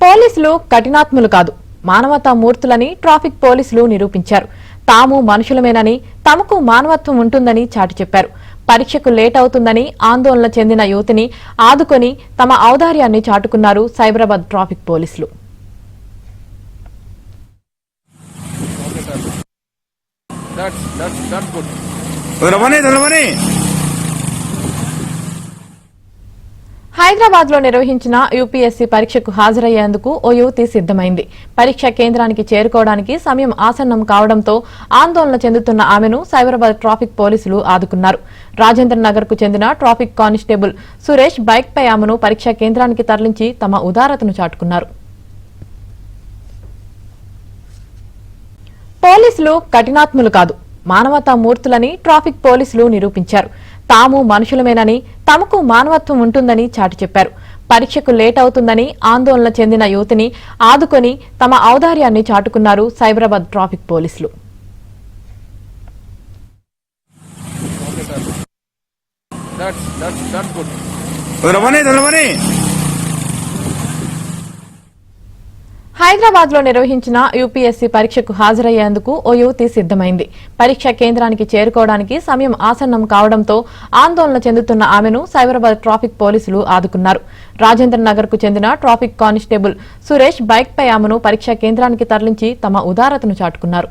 పోలీసులు కఠినాత్ములు కాదు, మానవతా మూర్తులని ట్రాఫిక్ పోలీసులు నిరూపించారు. తాము మనుషులమేనని, తమకు మానవత్వం ఉంటుందని చాటి చెప్పారు. పరీక్షకు లేట్ అవుతుందని ఆందోళన చెందిన యువతిని ఆదుకొని తమ ఔదార్యాన్ని చాటుకున్నారు సైబరాబాద్ ట్రాఫిక్ పోలీసులు. హైదరాబాద్ లో నిర్వహించిన యూపీఎస్సీ పరీక్షకు హాజరయ్యేందుకు ఓ యువతి సిద్దమైంది. పరీక్ష కేంద్రానికి చేరుకోవడానికి సమయం ఆసన్నం కావడంతో ఆందోళన చెందుతున్న ఆమెను సైబరాబాద్ ట్రాఫిక్ పోలీసులు ఆదుకున్నారు. రాజేంద్ర నగర్ కు చెందిన ట్రాఫిక్ కానిస్టేబుల్ సురేష్ బైక్ పై ఆమెను పరీక్షా కేంద్రానికి తరలించి తమ ఉదారతను చాటుకున్నారు. పోలీసులు కఠినాత్ములు కాదు, మానవతా మూర్తులని ట్రాఫిక్ పోలీసులు నిరూపించారు. తాము మనుషులమేనని, తమకు మానవత్వం ఉంటుందని చాటి చెప్పారు. పరీక్షకు లేట్ అవుతుందని ఆందోళన చెందిన యువతిని ఆదుకొని తమ ఔదార్యాన్ని చాటుకున్నారు సైబరాబాద్ ట్రాఫిక్ పోలీసులు. హైదరాబాద్ లో నిర్వహించిన యూపీఎస్సీ పరీక్షకు హాజరయ్యేందుకు ఓ యువతి సిద్దమైంది. పరీక్ష కేంద్రానికి చేరుకోవడానికి సమయం ఆసన్నం కావడంతో ఆందోళన చెందుతున్న ఆమెను సైబరాబాద్ ట్రాఫిక్ పోలీసులు ఆదుకున్నారు. రాజేంద్ర నగర్ కు చెందిన ట్రాఫిక్ కానిస్టేబుల్ సురేష్ బైక్ పై ఆమెను పరీక్షా కేంద్రానికి తరలించి తమ ఉదారతను చాటుకున్నారు.